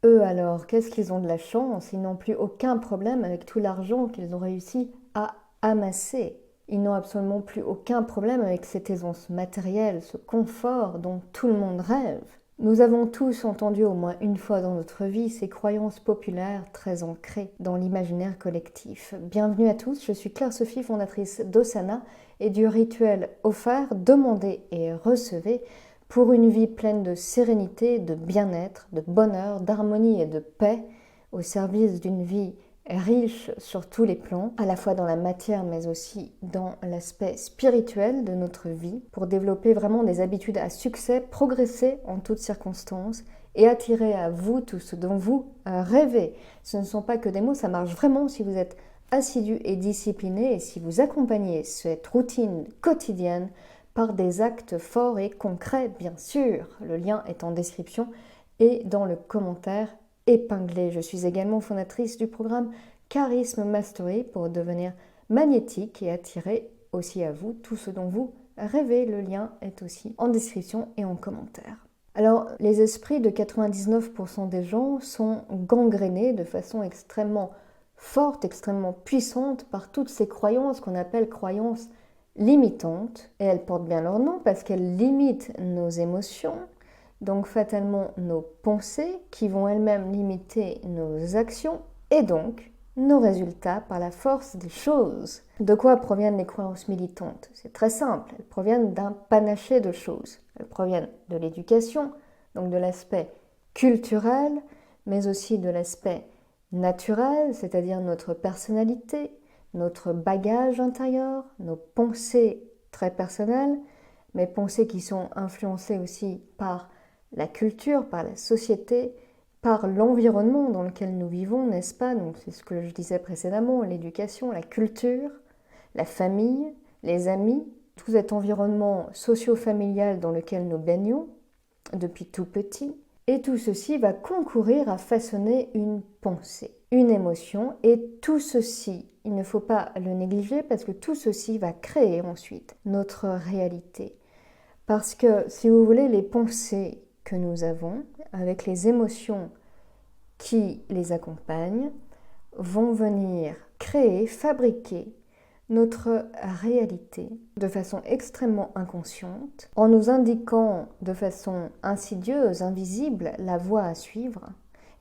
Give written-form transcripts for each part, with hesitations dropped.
Eux alors, qu'est-ce qu'ils ont de la chance? Ils n'ont plus aucun problème avec tout l'argent qu'ils ont réussi à amasser. Ils n'ont absolument plus aucun problème avec cette aisance matérielle, ce confort dont tout le monde rêve. Nous avons tous entendu au moins une fois dans notre vie ces croyances populaires très ancrées dans l'imaginaire collectif. Bienvenue à tous, je suis Claire-Sophie, fondatrice d'Osana et du rituel offert, demandez et recevez pour une vie pleine de sérénité, de bien-être, de bonheur, d'harmonie et de paix, au service d'une vie riche sur tous les plans, à la fois dans la matière mais aussi dans l'aspect spirituel de notre vie, pour développer vraiment des habitudes à succès, progresser en toutes circonstances et attirer à vous tout ce dont vous rêvez. Ce ne sont pas que des mots, ça marche vraiment si vous êtes assidu et discipliné et si vous accompagnez cette routine quotidienne par des actes forts et concrets, bien sûr. Le lien est en description et dans le commentaire épinglé. Je suis également fondatrice du programme Charisme Mastery pour devenir magnétique et attirer aussi à vous tout ce dont vous rêvez. Le lien est aussi en description et en commentaire. Alors, les esprits de 99% des gens sont gangrénés de façon extrêmement forte, extrêmement puissante par toutes ces croyances qu'on appelle croyances limitantes, et elles portent bien leur nom parce qu'elles limitent nos émotions, donc fatalement nos pensées qui vont elles-mêmes limiter nos actions et donc nos résultats par la force des choses. De quoi proviennent les croyances militantes? C'est très simple, elles proviennent d'un panaché de choses. Elles proviennent de l'éducation, donc de l'aspect culturel, mais aussi de l'aspect naturel, c'est-à-dire notre personnalité, notre bagage intérieur, nos pensées très personnelles, mais pensées qui sont influencées aussi par la culture, par la société, par l'environnement dans lequel nous vivons, n'est-ce pas? Donc c'est ce que je disais précédemment, l'éducation, la culture, la famille, les amis, tout cet environnement socio-familial dans lequel nous baignons depuis tout petit. Et tout ceci va concourir à façonner une pensée, une émotion, et tout ceci, il ne faut pas le négliger parce que tout ceci va créer ensuite notre réalité. Parce que, si vous voulez, les pensées que nous avons, avec les émotions qui les accompagnent, vont venir créer, fabriquer notre réalité de façon extrêmement inconsciente, en nous indiquant de façon insidieuse, invisible, la voie à suivre,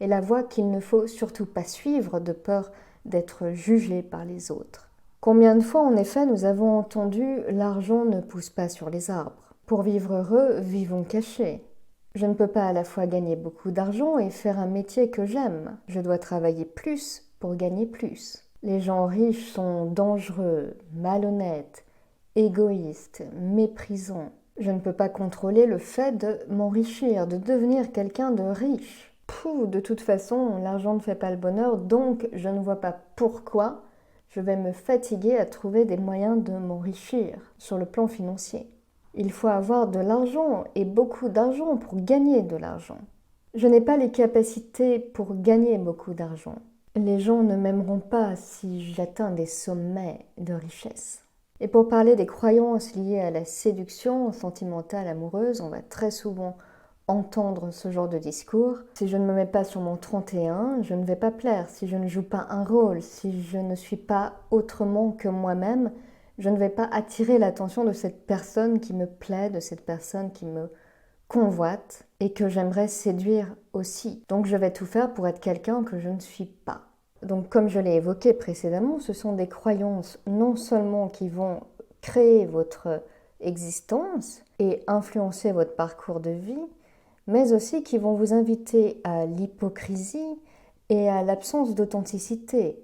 et la voie qu'il ne faut surtout pas suivre de peur d'être jugé par les autres. Combien de fois, en effet, nous avons entendu « l'argent ne pousse pas sur les arbres ». Pour vivre heureux, vivons cachés. Je ne peux pas à la fois gagner beaucoup d'argent et faire un métier que j'aime. Je dois travailler plus pour gagner plus. Les gens riches sont dangereux, malhonnêtes, égoïstes, méprisants. Je ne peux pas contrôler le fait de m'enrichir, de devenir quelqu'un de riche. De toute façon, l'argent ne fait pas le bonheur, donc je ne vois pas pourquoi je vais me fatiguer à trouver des moyens de m'enrichir sur le plan financier. Il faut avoir de l'argent et beaucoup d'argent pour gagner de l'argent. Je n'ai pas les capacités pour gagner beaucoup d'argent. Les gens ne m'aimeront pas si j'atteins des sommets de richesse. Et pour parler des croyances liées à la séduction sentimentale amoureuse, on va très souvent entendre ce genre de discours. Si je ne me mets pas sur mon 31, je ne vais pas plaire. Si je ne joue pas un rôle, si je ne suis pas autrement que moi-même, je ne vais pas attirer l'attention de cette personne qui me plaît, de cette personne qui me convoite et que j'aimerais séduire aussi. Donc je vais tout faire pour être quelqu'un que je ne suis pas. Donc comme je l'ai évoqué précédemment, ce sont des croyances non seulement qui vont créer votre existence et influencer votre parcours de vie, mais aussi qui vont vous inviter à l'hypocrisie et à l'absence d'authenticité,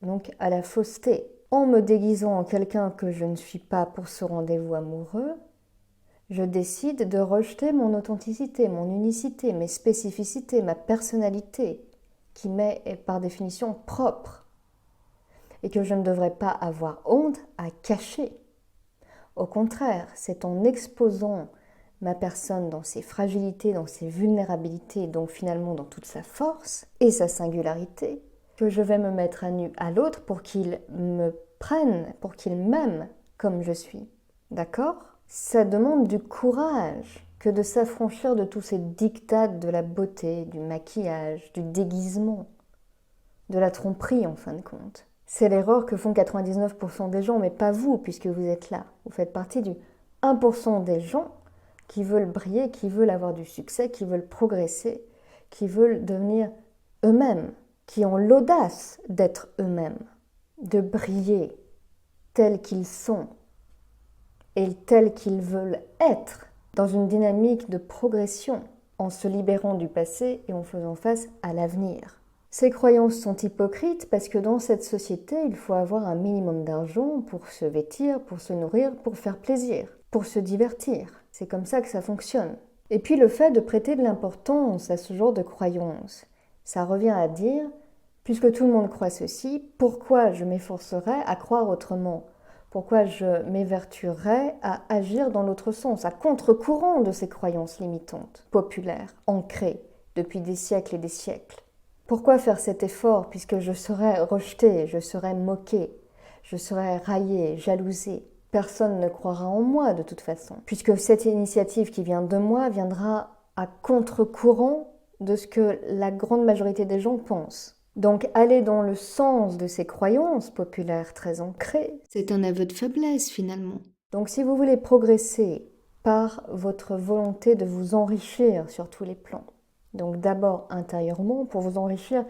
donc à la fausseté. En me déguisant en quelqu'un que je ne suis pas pour ce rendez-vous amoureux, je décide de rejeter mon authenticité, mon unicité, mes spécificités, ma personnalité, qui m'est par définition propre, et que je ne devrais pas avoir honte à cacher. Au contraire, c'est en exposant ma personne dans ses fragilités, dans ses vulnérabilités, donc finalement dans toute sa force et sa singularité, que je vais me mettre à nu à l'autre pour qu'il me prenne, pour qu'il m'aime comme je suis. D'accord? Ça demande du courage. que de s'affranchir de tous ces diktats de la beauté, du maquillage, du déguisement, de la tromperie en fin de compte. C'est l'erreur que font 99% des gens, mais pas vous, puisque vous êtes là. Vous faites partie du 1% des gens qui veulent briller, qui veulent avoir du succès, qui veulent progresser, qui veulent devenir eux-mêmes, qui ont l'audace d'être eux-mêmes, de briller tels qu'ils sont et tels qu'ils veulent être, dans une dynamique de progression, en se libérant du passé et en faisant face à l'avenir. Ces croyances sont hypocrites parce que dans cette société, il faut avoir un minimum d'argent pour se vêtir, pour se nourrir, pour faire plaisir, pour se divertir. C'est comme ça que ça fonctionne. Et puis le fait de prêter de l'importance à ce genre de croyances, ça revient à dire, puisque tout le monde croit ceci, pourquoi je m'efforcerais à croire autrement ? Pourquoi je m'évertuerais à agir dans l'autre sens, à contre-courant de ces croyances limitantes, populaires, ancrées depuis des siècles et des siècles ? Pourquoi faire cet effort puisque je serais rejeté, je serais moqué, je serais raillé, jalousé ? Personne ne croira en moi de toute façon, puisque cette initiative qui vient de moi viendra à contre-courant de ce que la grande majorité des gens pensent. Donc aller dans le sens de ces croyances populaires très ancrées, c'est un aveu de faiblesse finalement. Donc si vous voulez progresser par votre volonté de vous enrichir sur tous les plans, donc d'abord intérieurement pour vous enrichir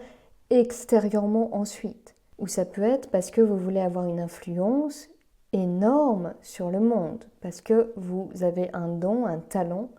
extérieurement ensuite, ou ça peut être parce que vous voulez avoir une influence énorme sur le monde, parce que vous avez un don, un talent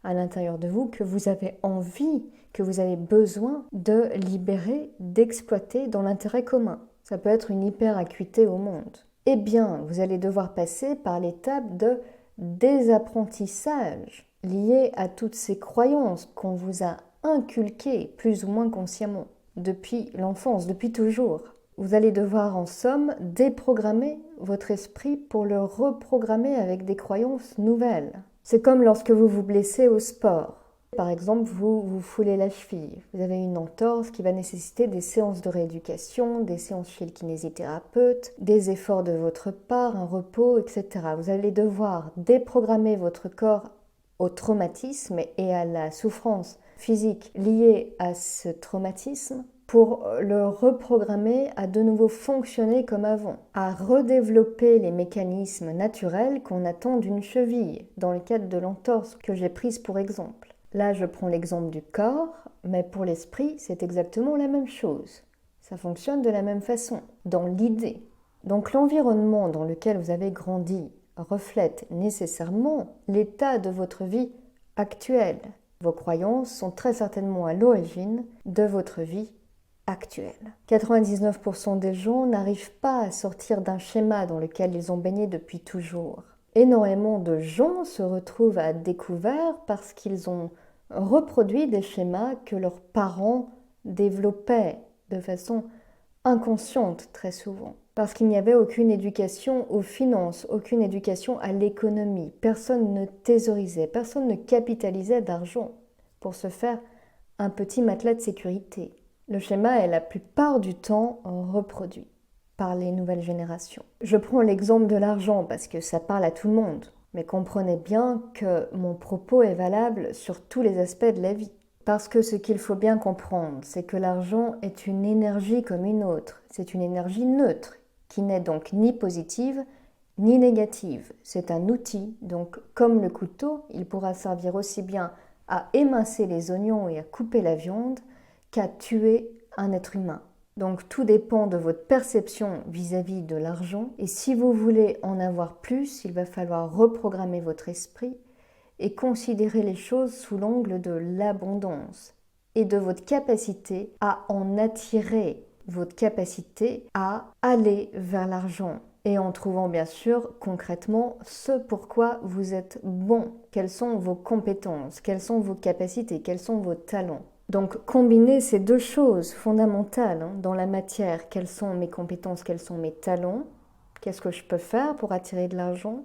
à l'intérieur de vous que vous avez envie, que vous avez besoin de libérer, d'exploiter dans l'intérêt commun. Ça peut être une hyper-acuité au monde. Eh bien, vous allez devoir passer par l'étape de désapprentissage liée à toutes ces croyances qu'on vous a inculquées plus ou moins consciemment depuis l'enfance, depuis toujours. Vous allez devoir en somme déprogrammer votre esprit pour le reprogrammer avec des croyances nouvelles. C'est comme lorsque vous vous blessez au sport. Par exemple, vous vous foulez la cheville. Vous avez une entorse qui va nécessiter des séances de rééducation, des séances chez le kinésithérapeute, des efforts de votre part, un repos, etc. Vous allez devoir déprogrammer votre corps au traumatisme et à la souffrance physique liée à ce traumatisme pour le reprogrammer à de nouveau fonctionner comme avant, à redévelopper les mécanismes naturels qu'on attend d'une cheville, dans le cadre de l'entorse que j'ai prise pour exemple. Là, je prends l'exemple du corps, mais pour l'esprit, c'est exactement la même chose. Ça fonctionne de la même façon, dans l'idée. Donc l'environnement dans lequel vous avez grandi reflète nécessairement l'état de votre vie actuelle. Vos croyances sont très certainement à l'origine de votre vie actuelle. 99% des gens n'arrivent pas à sortir d'un schéma dans lequel ils ont baigné depuis toujours. Énormément de gens se retrouvent à découvert parce qu'ils ont reproduit des schémas que leurs parents développaient de façon inconsciente très souvent. Parce qu'il n'y avait aucune éducation aux finances, aucune éducation à l'économie. Personne ne thésaurisait, personne ne capitalisait d'argent pour se faire un petit matelas de sécurité. Le schéma est la plupart du temps reproduit par les nouvelles générations. Je prends l'exemple de l'argent parce que ça parle à tout le monde, mais comprenez bien que mon propos est valable sur tous les aspects de la vie. Parce que ce qu'il faut bien comprendre, c'est que l'argent est une énergie comme une autre. C'est une énergie neutre, qui n'est donc ni positive ni négative. C'est un outil, donc comme le couteau, il pourra servir aussi bien à émincer les oignons et à couper la viande qu'à tuer un être humain. Donc tout dépend de votre perception vis-à-vis de l'argent. Et si vous voulez en avoir plus, il va falloir reprogrammer votre esprit et considérer les choses sous l'angle de l'abondance et de votre capacité à en attirer, votre capacité à aller vers l'argent. Et en trouvant bien sûr concrètement ce pourquoi vous êtes bon, quelles sont vos compétences, quelles sont vos capacités, quels sont vos talents. Donc combiner ces deux choses fondamentales dans la matière, quelles sont mes compétences, quels sont mes talents, qu'est-ce que je peux faire pour attirer de l'argent.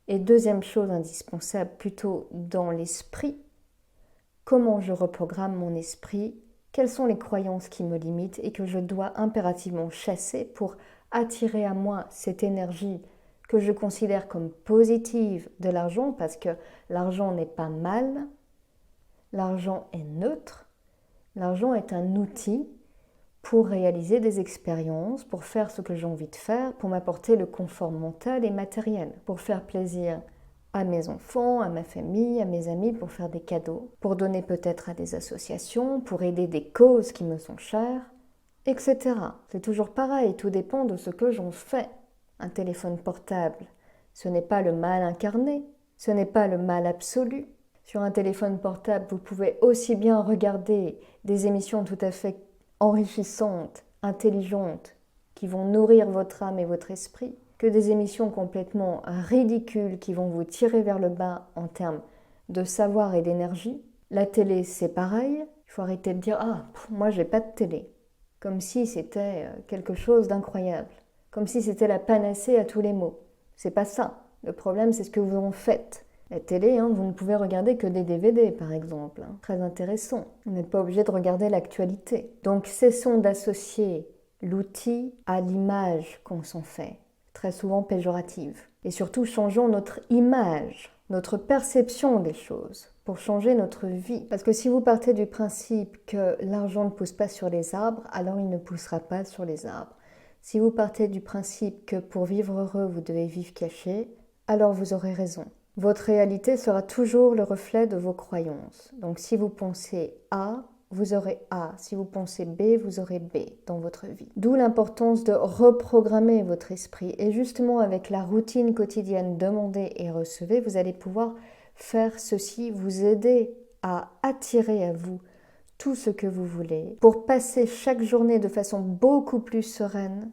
Et deuxième chose indispensable, plutôt dans l'esprit, comment je reprogramme mon esprit, quelles sont les croyances qui me limitent et que je dois impérativement chasser pour attirer à moi cette énergie que je considère comme positive de l'argent, parce que l'argent n'est pas mal, l'argent est neutre, l'argent est un outil pour réaliser des expériences, pour faire ce que j'ai envie de faire, pour m'apporter le confort mental et matériel, pour faire plaisir à mes enfants, à ma famille, à mes amis, pour faire des cadeaux, pour donner peut-être à des associations, pour aider des causes qui me sont chères, etc. C'est toujours pareil, tout dépend de ce que j'en fais. Un téléphone portable, ce n'est pas le mal incarné, ce n'est pas le mal absolu. Sur un téléphone portable, vous pouvez aussi bien regarder des émissions tout à fait enrichissantes, intelligentes, qui vont nourrir votre âme et votre esprit, que des émissions complètement ridicules qui vont vous tirer vers le bas en termes de savoir et d'énergie. La télé, c'est pareil. Il faut arrêter de dire « Ah, moi, j'ai pas de télé », comme si c'était quelque chose d'incroyable, comme si c'était la panacée à tous les maux. C'est pas ça. Le problème, c'est ce que vous en faites. La télé, vous ne pouvez regarder que des DVD, par exemple. Très intéressant. Vous n'êtes pas obligé de regarder l'actualité. Donc, cessons d'associer l'outil à l'image qu'on s'en fait, très souvent péjorative. Et surtout, changeons notre image, notre perception des choses, pour changer notre vie. Parce que si vous partez du principe que l'argent ne pousse pas sur les arbres, alors il ne poussera pas sur les arbres. Si vous partez du principe que pour vivre heureux, vous devez vivre caché, alors vous aurez raison. Votre réalité sera toujours le reflet de vos croyances. Donc si vous pensez A, vous aurez A. Si vous pensez B, vous aurez B dans votre vie. D'où l'importance de reprogrammer votre esprit. Et justement, avec la routine quotidienne demandez et recevez, vous allez pouvoir faire ceci, vous aider à attirer à vous tout ce que vous voulez, pour passer chaque journée de façon beaucoup plus sereine,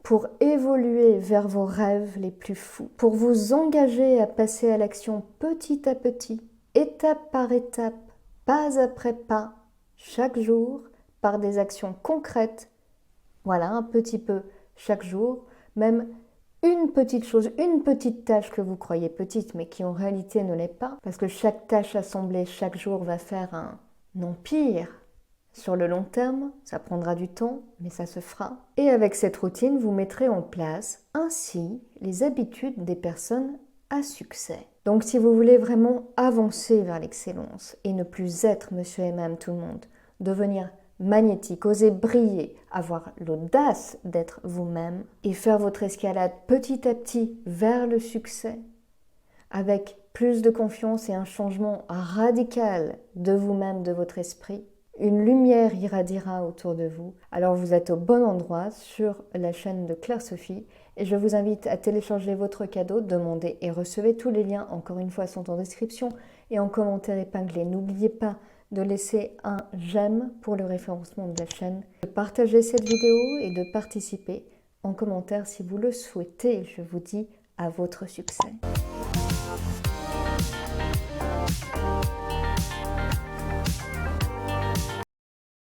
pour évoluer vers vos rêves les plus fous, pour vous engager à passer à l'action petit à petit, étape par étape, pas après pas, chaque jour, par des actions concrètes, voilà, un petit peu chaque jour, même une petite chose, une petite tâche que vous croyez petite, mais qui en réalité ne l'est pas, parce que chaque tâche assemblée chaque jour va faire un empire. Sur le long terme, ça prendra du temps, mais ça se fera. Et avec cette routine, vous mettrez en place ainsi les habitudes des personnes à succès. Donc si vous voulez vraiment avancer vers l'excellence et ne plus être monsieur et madame tout le monde, devenir magnétique, oser briller, avoir l'audace d'être vous-même et faire votre escalade petit à petit vers le succès, avec plus de confiance et un changement radical de vous-même, de votre esprit, une lumière irradiera autour de vous. Alors vous êtes au bon endroit sur la chaîne de Claire Sophie et je vous invite à télécharger votre cadeau, demandez et recevez. Tous les liens, encore une fois, sont en description et en commentaire épinglé. N'oubliez pas de laisser un j'aime pour le référencement de la chaîne, de partager cette vidéo et de participer en commentaire si vous le souhaitez. Je vous dis à votre succès.